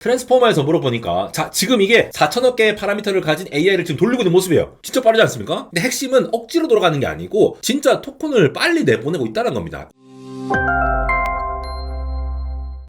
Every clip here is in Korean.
트랜스포머에서 물어보니까 자 지금 이게 4천억 개의 파라미터를 가진 AI를 지금 돌리고 있는 모습이에요. 진짜 빠르지 않습니까? 근데 핵심은 억지로 돌아가는 게 아니고 진짜 토큰을 빨리 내보내고 있다는 겁니다.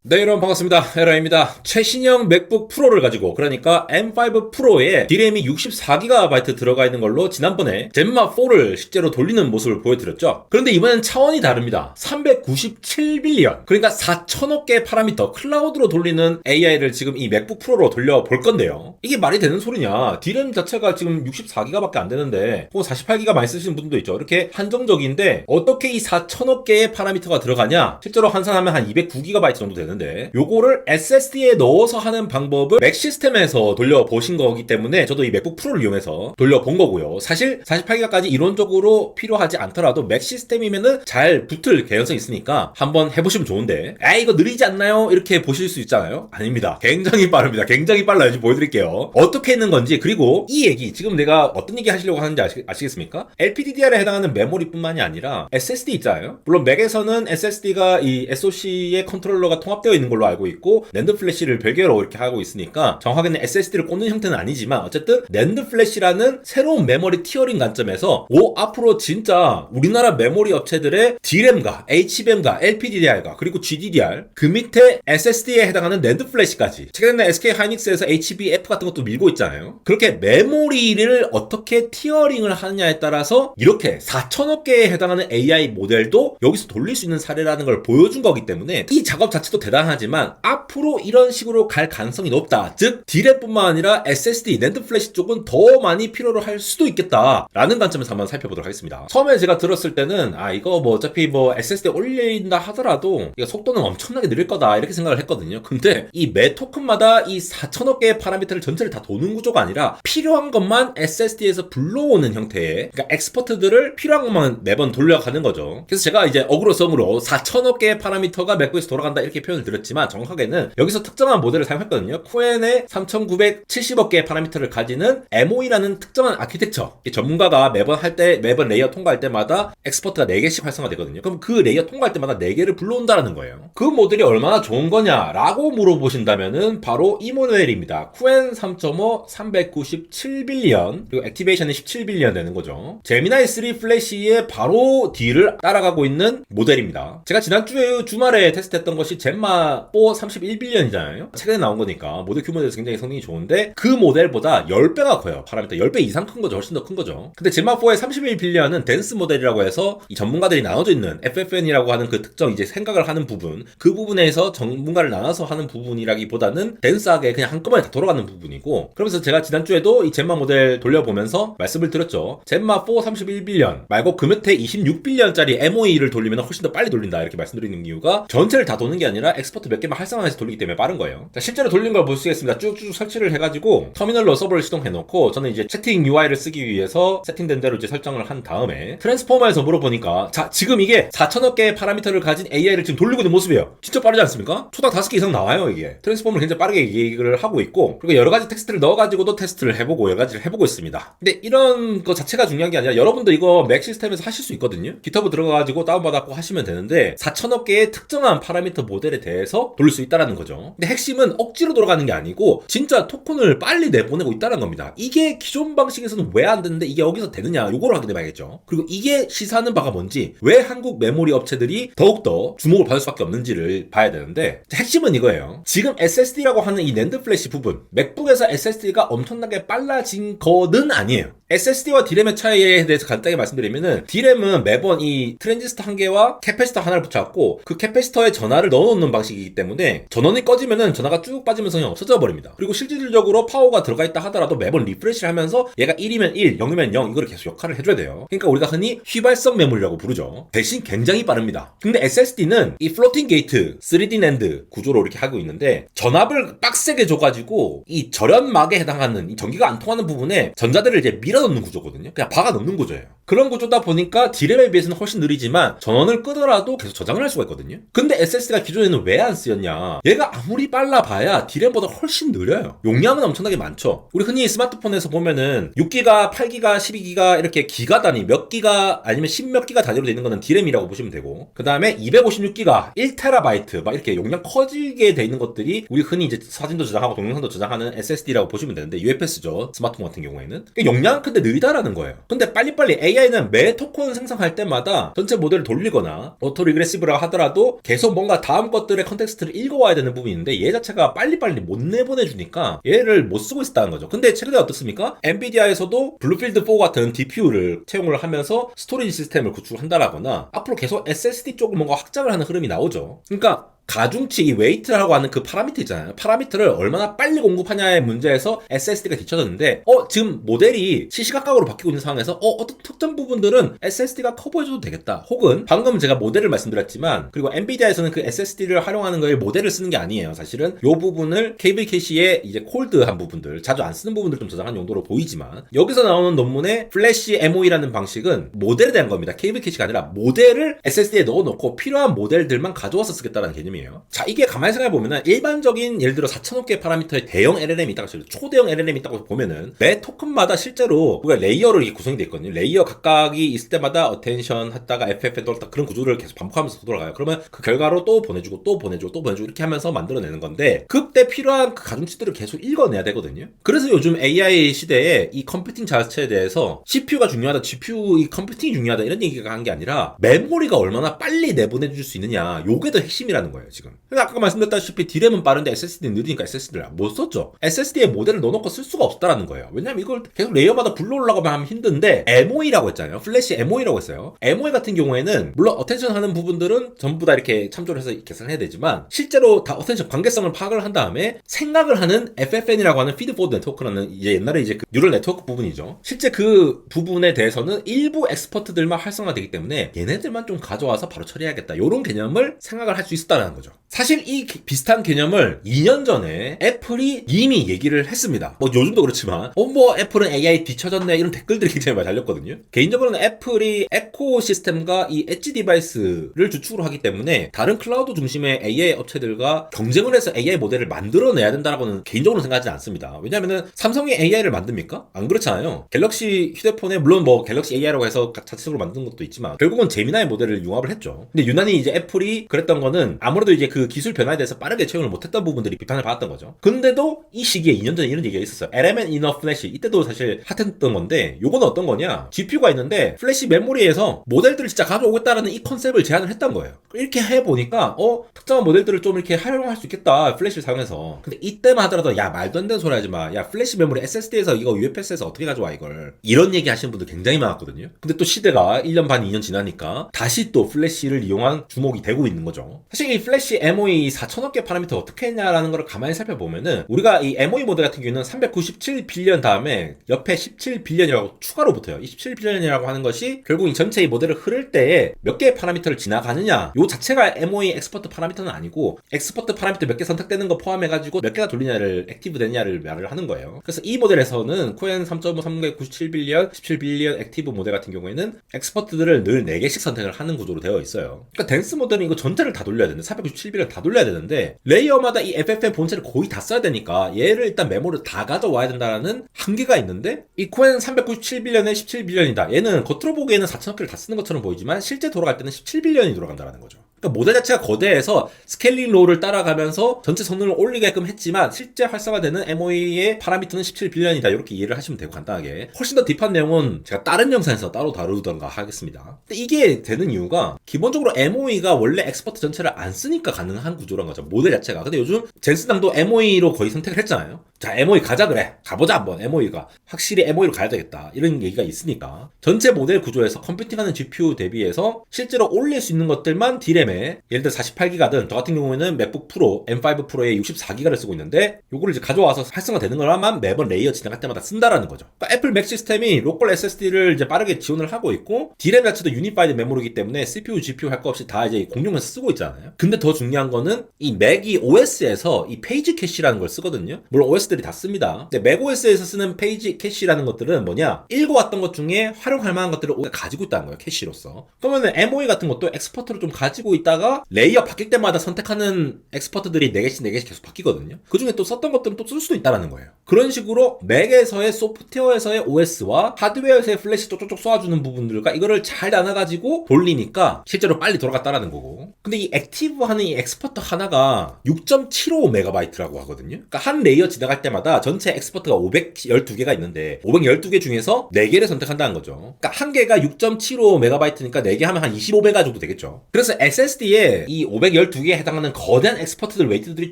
네, 여러분 반갑습니다. 에러입니다. 최신형 맥북 프로를 가지고, 그러니까 M5 프로에 D램이 64GB 들어가 있는 걸로 지난번에 젠마 4를 실제로 돌리는 모습을 보여드렸죠. 그런데 이번엔 차원이 다릅니다. 397빌리언, 그러니까 4천억 개의 파라미터 클라우드로 돌리는 AI를 지금 이 맥북 프로로 돌려볼 건데요. 이게 말이 되는 소리냐? D램 자체가 지금 64GB밖에 안 되는데, 혹은 48GB 많이 쓰시는 분도 있죠. 이렇게 한정적인데 어떻게 이 4천억 개의 파라미터가 들어가냐? 실제로 환산하면 한 209GB 정도 되는데, 요거를 SSD에 넣어서 하는 방법을 맥 시스템에서 돌려보신 거기 때문에 저도 이 맥북 프로를 이용해서 돌려본 거고요. 사실 48기가까지 이론적으로 필요하지 않더라도 맥 시스템이면은 잘 붙을 개연성이 있으니까 한번 해보시면 좋은데, 이거 느리지 않나요? 이렇게 보실 수 있잖아요. 아닙니다. 굉장히 빠릅니다. 굉장히 빨라요. 지금 보여드릴게요. 어떻게 했는 건지, 그리고 이 얘기 지금 내가 어떤 얘기 하시려고 하는지 아시겠습니까? LPDDR에 해당하는 메모리뿐만이 아니라 SSD 있잖아요. 물론 맥에서는 SSD가 이 SoC의 컨트롤러가 통합되어 있는 걸로 알고 있고, 낸드 플래시를 별개로 이렇게 하고 있으니까 정확하게는 SSD를 꽂는 형태는 아니지만, 어쨌든 낸드 플래시라는 새로운 메모리 티어링 관점에서 앞으로 진짜 우리나라 메모리 업체들의 D램과 HBM과 LPDDR과 그리고 GDDR, 그 밑에 SSD에 해당하는 낸드 플래시까지, 최근에 SK 하이닉스에서 HBF 같은 것도 밀고 있잖아요. 그렇게 메모리를 어떻게 티어링을 하느냐에 따라서 이렇게 4천억 개에 해당하는 AI 모델도 여기서 돌릴 수 있는 사례라는 걸 보여준 거기 때문에 이 작업 자체도 대단하지만 앞으로 이런 식으로 갈 가능성이 높다. 즉 D램뿐만 아니라 SSD, 낸드 플래시 쪽은 더 많이 필요로 할 수도 있겠다라는 관점에서 한번 살펴보도록 하겠습니다. 처음에 제가 들었을 때는 이거 뭐 어차피 뭐 SSD 올린다 하더라도 이거 속도는 엄청나게 느릴 거다 이렇게 생각을 했거든요. 근데 이 매 토큰마다 이 4천억 개의 파라미터를 전체를 다 도는 구조가 아니라 필요한 것만 SSD에서 불러오는 형태의, 그러니까 엑스퍼트들을 필요한 것만 매번 돌려가는 거죠. 그래서 제가 이제 어그로성으로 4천억 개의 파라미터가 맥북에서 돌아간다 이렇게 표현을 드렸지만, 정확하게는 여기서 특정한 모델을 사용했거든요. 코엔의 3970억 개의 파라미터를 가지는 MOE라는 특정한 아키텍처, 전문가가 매번 레이어 통과할 때마다 엑스퍼트가 4개씩 활성화되거든요. 그럼 그 레이어 통과할 때마다 4개를 불러온다는 거예요. 그 모델이 얼마나 좋은 거냐라고 물어보신다면은 바로 이 모델입니다. 코엔 3.5 397빌리언, 그리고 액티베이션이 17빌리언 되는 거죠. 제미나이 3 플래시의 바로 뒤를 따라가고 있는 모델입니다. 제가 지난주에 주말에 테스트했던 것이 젠마 4 31빌리언이잖아요. 최근에 나온 거니까 모델 규모에서 굉장히 성능이 좋은데, 그 모델보다 10배가 커요. 파라미터 10배 이상 큰 거죠. 훨씬 더 큰 거죠. 근데 젠마 4의 31빌리언은 덴스 모델이라고 해서 이 전문가들이 나눠져 있는 FFN이라고 하는 그 특정 이제 생각을 하는 부분, 그 부분에서 전문가를 나눠서 하는 부분이라기보다는 덴스하게 그냥 한꺼번에 다 돌아가는 부분이고, 그러면서 제가 지난주에도 이 젠마 모델 돌려보면서 말씀을 드렸죠. 젠마 4 31빌리언 말고 그 밑에 26빌리언짜리 MOE를 돌리면 훨씬 더 빨리 돌린다 이렇게 말씀드리는 이유가, 전체를 다 도는 게 아니라 엑스퍼트 몇 개만 활성화해서 돌리기 때문에 빠른 거예요. 자, 실제로 돌린 걸 볼 수 있겠습니다. 쭉쭉 설치를 해가지고 터미널로 서버를 시동해놓고, 저는 이제 채팅 UI를 쓰기 위해서 세팅된 대로 이제 설정을 한 다음에 트랜스포머에서 물어보니까 자 지금 이게 4천억 개의 파라미터를 가진 AI를 지금 돌리고 있는 모습이에요. 진짜 빠르지 않습니까? 초당 5개 이상 나와요. 이게 트랜스포머를 굉장히 빠르게 얘기를 하고 있고, 그리고 여러 가지 텍스트를 넣어가지고도 테스트를 해보고 여러 가지를 해보고 있습니다. 근데 이런 거 자체가 중요한 게 아니라, 여러분도 이거 맥 시스템에서 하실 수 있거든요. GitHub 들어가가지고 다운받았고 하시면 되는데, 4천억 개의 특정한 파라미터 모델에 대해서 돌릴 수 있다라는 거죠. 근데 핵심은 억지로 돌아가는 게 아니고 진짜 토큰을 빨리 내보내고 있다는 겁니다. 이게 기존 방식에서는 왜 안 되는데 이게 여기서 되느냐, 요거를 확인해 봐야겠죠. 그리고 이게 시사하는 바가 뭔지, 왜 한국 메모리 업체들이 더욱더 주목을 받을 수밖에 없는지를 봐야 되는데, 핵심은 이거예요. 지금 SSD라고 하는 이 낸드 플래시 부분, 맥북에서 SSD가 엄청나게 빨라진 거는 아니에요. SSD와 D램의 차이에 대해서 간단히 말씀드리면은, D램은 매번 이 트랜지스터 한 개와 캐패시터 하나를 붙여갖고 그 캐패시터에 전압을 넣어놓는 방식이기 때문에 전원이 꺼지면은 전압가 쭉 빠지면서 그냥 없어져 버립니다. 그리고 실질적으로 파워가 들어가 있다 하더라도 매번 리프레시를 하면서 얘가 1이면 1, 0이면 0 이거를 계속 역할을 해줘야 돼요. 그러니까 우리가 흔히 휘발성 메모리라고 부르죠. 대신 굉장히 빠릅니다. 근데 SSD는 이 플로팅 게이트 3D 낸드 구조로 이렇게 하고 있는데, 전압을 빡세게 줘가지고 이 절연막에 해당하는 이 전기가 안 통하는 부분에 전자들을 이제 밀어넣는 구조거든요. 그냥 박아 넣는 구조예요. 그런 구조다 보니까 D램에 비해서는 훨씬 느리지만 전원을 끄더라도 계속 저장을 할 수가 있거든요. 근데 SSD가 기존에는 왜 안 쓰였냐? 얘가 아무리 빨라봐야 D램보다 훨씬 느려요. 용량은 엄청나게 많죠. 우리 흔히 스마트폰에서 보면은 6기가, 8기가, 12기가 이렇게 기가 단위 몇 기가 아니면 10몇 기가 단위로 되는 거는 D램이라고 보시면 되고, 그 다음에 256기가, 1TB 막 이렇게 용량 커지게 돼 있는 것들이 우리 흔히 이제 사진도 저장하고 동영상도 저장하는 SSD라고 보시면 되는데 UFS죠. 스마트폰 같은 경우에는. 용량은 근데 느리다라는 거예요. 근데 빨리빨리 AI는 매 토큰 생성할 때마다 전체 모델을 돌리거나 오토 리그레시브라고 하더라도 계속 뭔가 다음 것들의 컨텍스트를 읽어와야 되는 부분인데 얘 자체가 빨리빨리 못 내보내주니까 얘를 못 쓰고 있었다는 거죠. 근데 최근에 어떻습니까? 엔비디아에서도 블루필드 4 같은 DPU를 채용을 하면서 스토리지 시스템을 구축한다라거나 앞으로 계속 SSD 쪽을 뭔가 확장을 하는 흐름이 나오죠. 그러니까 가중치, 이 웨이트라고 하는 그 파라미터 있잖아요. 파라미터를 얼마나 빨리 공급하냐의 문제에서 SSD가 뒤쳐졌는데 지금 모델이 시시각각으로 바뀌고 있는 상황에서 어떤 특정 부분들은 SSD가 커버해줘도 되겠다. 혹은 방금 제가 모델을 말씀드렸지만 그리고 엔비디아에서는 그 SSD를 활용하는 거에 모델을 쓰는 게 아니에요. 사실은 이 부분을 케이블 캐시에 이제 콜드한 부분들, 자주 안 쓰는 부분들 좀 저장한 용도로 보이지만 여기서 나오는 논문의 플래시 MOE라는 방식은 모델에 대한 겁니다. 케이블 캐시가 아니라 모델을 SSD에 넣어놓고 필요한 모델들만 가져와서 쓰겠다는 개념이에요. 자, 이게 가만히 생각해보면은 일반적인 예를 들어 4,000억 개의 파라미터의 대형 LLM이 있다고 쳐요. 초대형 LLM이 있다고 보면은 매 토큰마다 실제로 우리가 레이어로 이렇게 구성이 되어 있거든요. 레이어 각각이 있을 때마다 어텐션 했다가 FF에 돌았다 그런 구조를 계속 반복하면서 돌아가요. 그러면 그 결과로 또 보내주고 또 보내주고 또 보내주고 이렇게 하면서 만들어내는 건데 그때 필요한 그 가중치들을 계속 읽어내야 되거든요. 그래서 요즘 AI 시대에 이 컴퓨팅 자체에 대해서 CPU가 중요하다, GPU 이 컴퓨팅이 중요하다 이런 얘기가 한 게 아니라 메모리가 얼마나 빨리 내보내줄 수 있느냐, 요게 더 핵심이라는 거예요. 지금. 근데 아까 말씀드렸다시피 D램은 빠른데 SSD는 느리니까 SSD를 못 썼죠. SSD에 모델을 넣어놓고 쓸 수가 없다라는 거예요. 왜냐면 이걸 계속 레이어마다 불러 올라가면 하면 힘든데 MOE라고 했잖아요. 플래시 MOE라고 했어요. MOE 같은 경우에는 물론 어텐션 하는 부분들은 전부 다 이렇게 참조를 해서 계산해야 되지만 실제로 다 어텐션 관계성을 파악을 한 다음에 생각을 하는 FFN이라고 하는 피드포워드 네트워크라는 이제 옛날에 이제 그 뉴럴 네트워크 부분이죠. 실제 그 부분에 대해서는 일부 엑스퍼트들만 활성화되기 때문에 얘네들만 좀 가져와서 바로 처리해야겠다. 이런 개념을 생각을 할 수 있었다는 거죠. 사실 이 비슷한 개념을 2년 전에 애플이 이미 얘기를 했습니다. 뭐 요즘도 그렇지만 뭐 애플은 AI 뒤쳐졌네 이런 댓글들이 굉장히 많이 달렸거든요. 개인적으로는 애플이 에코시스템과 이 엣지 디바이스를 주축으로 하기 때문에 다른 클라우드 중심의 AI 업체들과 경쟁을 해서 AI 모델을 만들어내야 된다고는 개인적으로 생각하지 않습니다. 왜냐하면 삼성이 AI를 만듭니까? 안 그렇잖아요. 갤럭시 휴대폰에 물론 뭐 갤럭시 AI라고 해서 자체적으로 만든 것도 있지만 결국은 제미나이 모델을 융합을 했죠. 근데 유난히 이제 애플이 그랬던 거는 아무래도 이제 그 기술 변화에 대해서 빠르게 채용을 못했던 부분들이 비판을 받았던 거죠. 근데도 이 시기에 2년 전에 이런 얘기가 있었어요. Element in Flash. 이때도 사실 핫했던 건데 요거는 어떤 거냐? GPU가 있는데 플래시 메모리에서 모델들을 진짜 가져오겠다라는 이 컨셉을 제안을 했던 거예요. 이렇게 해보니까 특정한 모델들을 좀 이렇게 활용할 수 있겠다. 플래시를 사용해서. 근데 이때만 하더라도 야 말도 안 되는 소리 하지 마. 야 플래시 메모리 SSD에서 이거 UFS에서 어떻게 가져와 이걸. 이런 얘기 하시는 분들 굉장히 많았거든요. 근데 또 시대가 1년 반 2년 지나니까 다시 또 플래시를 이용한 주목이 되고 있는 거죠. 사실 이 플래시 MOE 4,000억 개 파라미터 어떻게 했냐라는 걸 가만히 살펴보면은 우리가 이 MOE 모델 같은 경우는 397빌리언 다음에 옆에 17빌리언이라고 추가로 붙어요. 이 17빌리언이라고 하는 것이 결국 이 전체 이 모델을 흐를 때에 몇 개의 파라미터를 지나가느냐 요 자체가 MOE 엑스퍼트 파라미터는 아니고 엑스퍼트 파라미터 몇 개 선택되는 거 포함해가지고 몇 개가 돌리냐를 액티브 되냐를 말을 하는 거예요. 그래서 이 모델에서는 코엔 3.5 397빌리언 17빌리언 액티브 모델 같은 경우에는 엑스퍼트들을 늘 4개씩 선택을 하는 구조로 되어 있어요. 그러니까 덴스 모델은 이거 전체를 다 돌려야 되는데 497빌리언 다 돌려야 되는데 레이어마다 이 FFM 본체를 거의 다 써야 되니까 얘를 일단 메모를 다 가져와야 된다는 한계가 있는데 이 코엔 397빌리언에 17빌리언이다. 얘는 겉으로 보기에는 4,000억 개를 다 쓰는 것처럼 보이지만 실제 돌아갈 때는 17빌리언이 돌아간다는 거죠. 그러니까 모델 자체가 거대해서 스케일링 롤을 따라가면서 전체 성능을 올리게끔 했지만 실제 활성화되는 MOE의 파라미터는 17빌리언이다. 이렇게 이해를 하시면 되고 간단하게. 훨씬 더 딥한 내용은 제가 다른 영상에서 따로 다루던가 하겠습니다. 근데 이게 되는 이유가 기본적으로 MOE가 원래 엑스퍼트 전체를 안 쓰니까 가능한 구조란 거죠. 모델 자체가. 근데 요즘 젠스당도 MOE로 거의 선택을 했잖아요. 자, MOE 가자 그래. 가보자 한번 MOE가. 확실히 MOE로 가야 되겠다. 이런 얘기가 있으니까. 전체 모델 구조에서 컴퓨팅하는 GPU 대비해서 실제로 올릴 수 있는 것들만 D램에 예를 들어 48기가든 저 같은 경우에는 맥북 프로 M5 프로에 64기가를 쓰고 있는데 요거를 이제 가져와서 활성화되는 거라만 매번 레이어 지나갈 때마다 쓴다라는 거죠. 그러니까 애플 맥 시스템이 로컬 SSD를 이제 빠르게 지원을 하고 있고 D램 자체도 유니파이드 메모리이기 때문에 CPU, GPU 할 거 없이 다 이제 공용해서 쓰고 있잖아요. 근데 더 중요한 거는 이 맥이 OS에서 이 페이지 캐시라는 걸 쓰거든요. 물론 OS OS들이 다 씁니다. 근데 맥OS에서 쓰는 페이지 캐시라는 것들은 뭐냐? 읽어왔던 것 중에 활용할 만한 것들을 우리가 가지고 있다는 거예요. 캐시로서. 그러면은 MOE 같은 것도 엑스퍼트로 좀 가지고 있다가 레이어 바뀔 때마다 선택하는 엑스퍼트들이 4개씩 4개씩 계속 바뀌거든요. 그 중에 또 썼던 것들은 또 쓸 수도 있다는 거예요. 그런 식으로 맥에서의 소프트웨어에서의 OS와 하드웨어에서의 플래시 쪽쪽쪽 쏘아주는 부분들과 이거를 잘 나눠가지고 돌리니까 실제로 빨리 돌아갔다라는 거고. 근데 이 액티브하는 이 엑스퍼트 하나가 6.75MB라고 하거든요. 그러니까 한 레이어 지나갈 때마다 전체 엑스퍼트가 512개가 있는데 512개 중에서 4개를 선택한다는 거죠. 그러니까 한 개가 6.75MB니까 4개 하면 한 25메가 정도 되겠죠. 그래서 SSD에 이 512개에 해당하는 거대한 엑스퍼트들 웨이트들이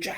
쫙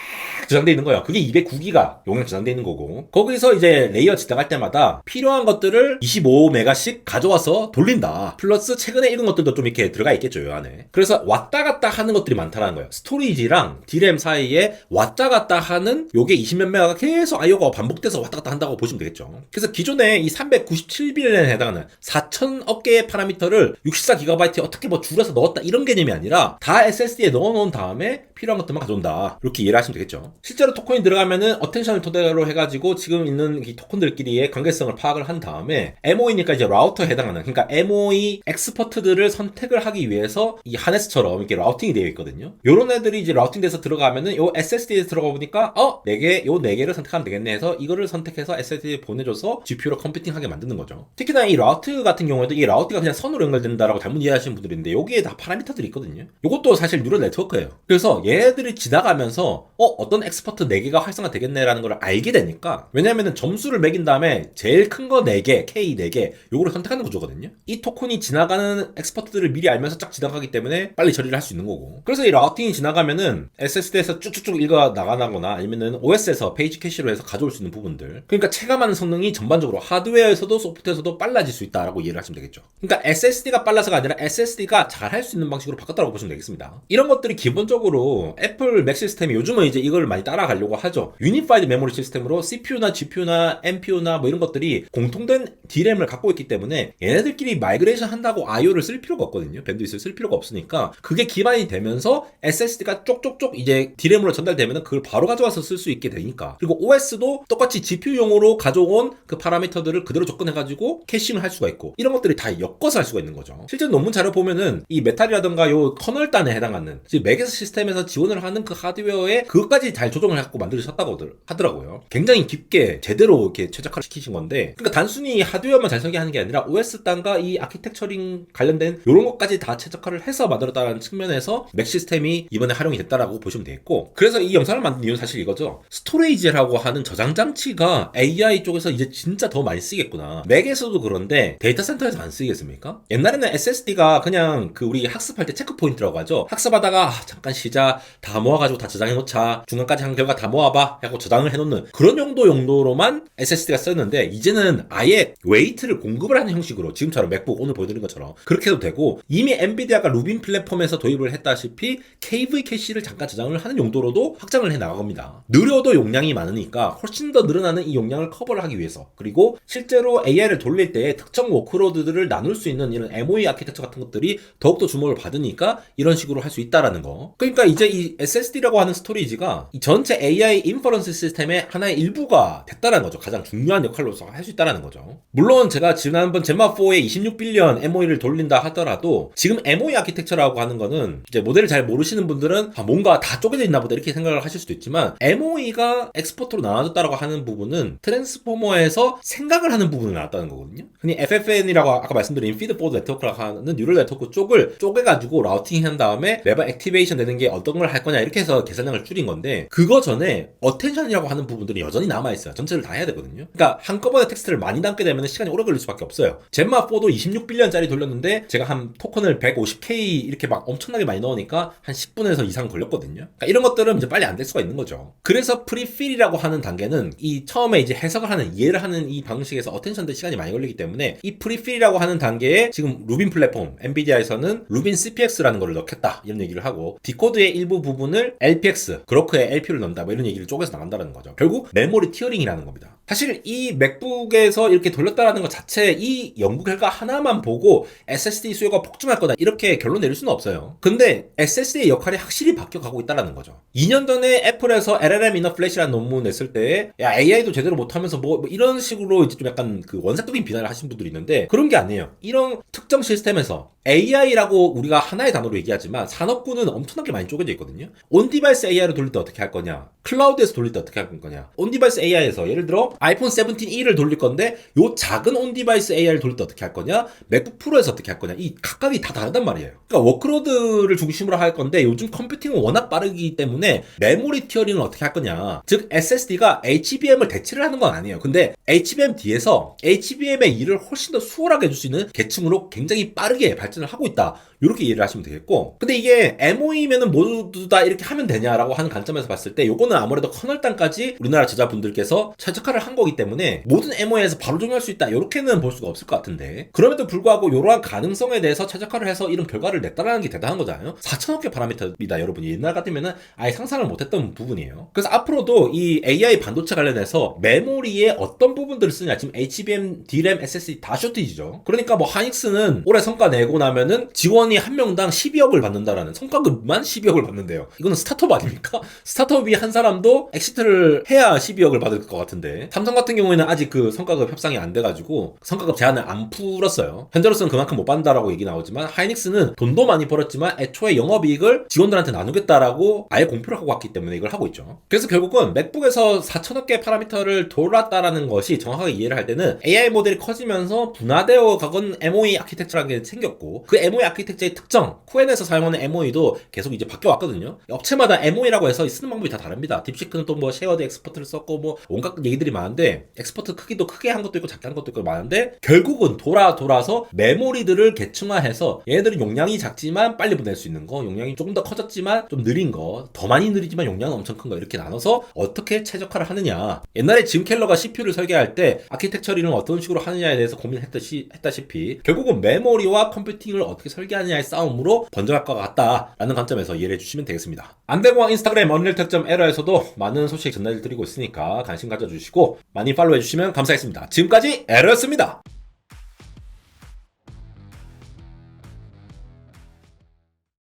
저장되어 있는 거예요. 그게 209기가 용량 저장되어 있는 거고, 거기서 이제 레이어 지나갈 때마다 필요한 것들을 25메가씩 가져와서 돌린다. 플러스 최근에 읽은 것들도 좀 이렇게 들어가 있겠죠, 요 안에. 그래서 왔다 갔다 하는 것들이 많다는 거예요. 스토리지랑 D램 사이에 왔다 갔다 하는 요게 20몇 메가가 계속 IO가 반복돼서 왔다 갔다 한다고 보시면 되겠죠. 그래서 기존에 이 397빌리언에 해당하는 4,000억 개의 파라미터를 64GB 어떻게 뭐 줄여서 넣었다 이런 개념이 아니라 다 SSD에 넣어놓은 다음에 필요한 것들만 가져온다. 이렇게 이해를 하시면 되겠죠. 실제로 토큰이 들어가면은 어텐션을 토대로 해가지고 지금 있는 이 토큰들끼리의 관계성을 파악을 한 다음에 MOE니까 이제 라우터에 해당하는, 그러니까 MOE 엑스퍼트들을 선택을 하기 위해서 이 하네스처럼 이렇게 라우팅이 되어 있거든요. 요런 애들이 이제 라우팅돼서 들어가면은 요 SSD에 들어가 보니까 4개, 요 4개를 선택하면 되겠네 해서 이거를 선택해서 SSD에 보내줘서 GPU로 컴퓨팅하게 만드는 거죠. 특히나 이 라우트 같은 경우에도 이 라우트가 그냥 선으로 연결된다라고 잘못 이해하시는 분들이 있는데 여기에 다 파라미터들이 있거든요. 요것도 사실 뉴럴 네트워크예요. 그래서 얘들이 지나가면서 어떤 엑스퍼트 4개가 활성화 되겠네라는 걸 알게 되니까, 왜냐면은 점수를 매긴 다음에 제일 큰 거 4개, K 4개 요거를 선택하는 구조거든요. 이 토큰이 지나가는 엑스퍼트들을 미리 알면서 쫙 지나가기 때문에 빨리 처리를 할 수 있는 거고, 그래서 이 라우팅이 지나가면은 SSD에서 쭉쭉쭉 읽어 나가거나 아니면은 OS에서 페이지 캐시로 해서 가져올 수 있는 부분들, 그러니까 체감하는 성능이 전반적으로 하드웨어에서도 소프트웨어에서도 빨라질 수 있다라고 이해를 하시면 되겠죠. 그러니까 SSD가 빨라서가 아니라 SSD가 잘 할 수 있는 방식으로 바꿨다고 보시면 되겠습니다. 이런 것들이 기본적으로 애플 맥 시스템이 요즘은 이제 이걸 많이 따라가려고 하죠. 유니파이드 메모리 시스템으로 CPU나 GPU나 NPU나 뭐 이런 것들이 공통된 D램을 갖고 있기 때문에 얘네들끼리 마이그레이션 한다고 IO를 쓸 필요가 없거든요. 밴드위스를 쓸 필요가 없으니까 그게 기반이 되면서 SSD가 쪽쪽쪽 이제 D램으로 전달되면 그걸 바로 가져와서 쓸 수 있게 되니까. 그리고 OS도 똑같이 GPU용으로 가져온 그 파라미터들을 그대로 접근해가지고 캐싱을 할 수가 있고, 이런 것들이 다 엮어서 할 수가 있는 거죠. 실제 논문 자료 보면은 이 메탈이라든가 요 커널단에 해당하는 맥에서 시스템에서 지원을 하는 그 하드웨어에 그것까지 잘 조정을 해갖고 만들어졌다고 하더라고요. 굉장히 깊게 제대로 이렇게 최적화를 시키신 건데, 그러니까 단순히 하드웨어만 잘 설계하는 게 아니라 OS 단과 이 아키텍처링 관련된 이런 것까지 다 최적화를 해서 만들었다는 측면에서 맥 시스템이 이번에 활용이 됐다라고 보시면 되겠고, 그래서 이 영상을 만든 이유는 사실 이거죠. 스토레이지라고 하는 저장 장치가 AI 쪽에서 이제 진짜 더 많이 쓰겠구나. 맥에서도 그런데 데이터 센터에서 안 쓰겠습니까? 옛날에는 SSD가 그냥 그 우리 학습할 때 체크 포인트라고 하죠. 학습하다가 잠깐 쉬자, 다 모아가지고 다 저장해 놓자, 중간까지 한 결과 다 모아봐 하고 저장을 해놓는 그런 용도로만 SSD가 썼는데, 이제는 아예 웨이트를 공급을 하는 형식으로 지금처럼 맥북 오늘 보여드린 것처럼 그렇게 해도 되고, 이미 엔비디아가 루빈 플랫폼에서 도입을 했다시피 KV 캐시를 잠깐 저장을 하는 용도로도 확장을 해 나갑니다. 느려도 용량이 많으니까 훨씬 더 늘어나는 이 용량을 커버를 하기 위해서, 그리고 실제로 AI를 돌릴 때 특정 워크로드들을 나눌 수 있는 이런 MOE 아키텍처 같은 것들이 더욱더 주목을 받으니까 이런 식으로 할 수 있다라는 거. 그러니까 이제 이 SSD라고 하는 스토리지가 이 전체 AI 인퍼런스 시스템의 하나의 일부가 됐다라는 거죠. 가장 중요한 역할로서 할 수 있다라는 거죠. 물론 제가 지난번 젠마4에 26빌리언 MOE를 돌린다 하더라도 지금 MOE 아키텍처라고 하는 거는 이제 모델을 잘 모르시는 분들은 뭔가 다 쪼개져 있나 보다 이렇게 생각을 하실 수도 있지만, MOE가 엑스포트로 나눠졌다라고 하는 부분은 트랜스포머에서 생각을 하는 부분이 나왔다는 거거든요. 흔히 FFN이라고 아까 말씀드린 피드포드 네트워크라고 하는 뉴럴 네트워크 쪽을 쪼개가지고 라우팅 한 다음에 매번 액티베이션 되는 게 어떤 걸 할 거냐 이렇게 해서 계산량을 줄인 건데, 그거 전에 어텐션이라고 하는 부분들이 여전히 남아있어요. 전체를 다 해야 되거든요. 그러니까 한꺼번에 텍스트를 많이 담게 되면 시간이 오래 걸릴 수밖에 없어요. 젠마4도 26빌리언짜리 돌렸는데 제가 한 토큰을 150K 이렇게 막 엄청나게 많이 넣으니까 한 10분에서 이상 걸렸거든요. 그러니까 이런 것들은 이제 빨리 안 될 수가 있는 거죠. 그래서 프리필이라고 하는 단계는 이 처음에 이제 해석을 하는, 이해를 하는 이 방식에서 어텐션들 시간이 많이 걸리기 때문에 이 프리필이라고 하는 단계에 지금 루빈 플랫폼 엔비디아에서는 루빈 CPX라는 거를 넣겠다 이런 얘기를 하고, 디코드의 일부 부분을 LPX 그로크에 LP를 넣는다 뭐 이런 얘기를 쪼개서 나간다는 거죠. 결국 메모리 티어링이라는 겁니다. 사실 이 맥북에서 이렇게 돌렸다라는 것 자체 이 연구 결과 하나만 보고 SSD 수요가 폭증할 거다 이렇게 결론 내릴 수는 없어요. 근데 SSD의 역할이 확실히 바뀌어가고 있다는 거죠. 2년 전에 애플에서 LLM 이너 플래시라는 논문 냈을 때 야 AI도 제대로 못하면서 뭐 이런 식으로 이제 좀 약간 그 원색적인 비난을 하신 분들이 있는데 그런 게 아니에요. 이런 특정 시스템에서 AI라고 우리가 하나의 단어로 얘기하지만 산업군은 엄청나게 많이 쪼개져 있거든요. 온디바이스 AI를 돌릴 때 어떻게 할 거냐, 클라우드에서 돌릴 때 어떻게 할 거냐. 온디바이스 AI에서 예를 들어 아이폰 17E를 돌릴 건데 요 작은 온디바이스 AI를 돌릴 때 어떻게 할 거냐, 맥북 프로에서 어떻게 할 거냐, 이 각각이 다 다르단 말이에요. 그러니까 워크로드를 중심으로 할 건데 요즘 컴퓨팅은 워낙 빠르기 때문에 메모리 티어링을 어떻게 할 거냐, 즉 SSD가 HBM을 대체를 하는 건 아니에요. 근데 HBM 뒤에서 HBM의 일을 훨씬 더 수월하게 해줄 수 있는 계층으로 굉장히 빠르게 발전을 하고 있다. 이렇게 이해를 하시면 되겠고, 근데 이게 MOE면은 모두 다 이렇게 하면 되냐라고 하는 관점에서 봤을 때 요거는 아무래도 커널단까지 우리나라 제자분들께서 최적화를 한 거기 때문에 모든 MOE에서 바로 적용할 수 있다 이렇게는 볼 수가 없을 것 같은데, 그럼에도 불구하고 이러한 가능성에 대해서 최적화를 해서 이런 결과를 냈다라는 게 대단한 거잖아요. 4,000억 개 파라미터입니다 여러분이. 옛날 같으면은 아예 상상을 못했던 부분이에요. 그래서 앞으로도 이 AI 반도체 관련해서 메모리에 어떤 부분들을 쓰냐, 지금 HBM, DRAM, SSD 다 쇼티지죠. 그러니까 뭐 하닉스는 올해 성과 내고 나면은 지원이 한 명당 12억을 받는다라는, 성과급만 12억을 받는데요. 이거는 스타트업 아닙니까? 스타트업이 한 사람도 엑시트를 해야 12억을 받을 것 같은데, 삼성 같은 경우에는 아직 그 성과급 협상이 안 돼가지고 성과급 제한을 안 풀었어요. 현재로서는 그만큼 못 받는다라고 얘기 나오지만 하이닉스는 돈도 많이 벌었지만 애초에 영업이익을 직원들한테 나누겠다라고 아예 공표를 하고 왔기 때문에 이걸 하고 있죠. 그래서 결국은 맥북에서 4,000억 개 파라미터를 돌았다라는 것이 정확하게 이해를 할 때는 AI 모델이 커지면서 분화되어 가건 MOE 아키텍처라는 게 생겼고, 그 MOE 아키텍처의 특정, 쿠엔에서 사용하는 MOE도 계속 이제 바뀌어왔거든요. 업체마다 MOE라고 해서 쓰는 방법이 다 다릅니다. 딥시크는 또 뭐 쉐어드 엑스퍼트를 썼고 뭐 온갖 얘기들이 많은데, 엑스퍼트 크기도 크게 한 것도 있고 작게 한 것도 있고 많은데, 결국은 돌아서 메모리들을 계층화해서 얘네들은 용량이 작지만 빨리 보낼 수 있는 거, 용량이 조금 더 커졌지만 좀 느린 거, 더 많이 느리지만 용량은 엄청 큰 거, 이렇게 나눠서 어떻게 최적화를 하느냐. 옛날에 짐 켈러가 CPU를 설계할 때 아키텍처리는 어떤 식으로 하느냐에 대해서 고민했다시피 결국은 메모리와 컴퓨팅을 어떻게 설계하느냐의 싸움으로 번져갈 것 같다라는 관점에서 이해를 해주시면 되겠습니다. 안대공학 인스타그램 언리얼텍.에러에서도 많은 소식 전달드리고 있으니까 관심 가져주시고 많이 팔로우 해주시면 감사하겠습니다. 지금까지 에러였습니다.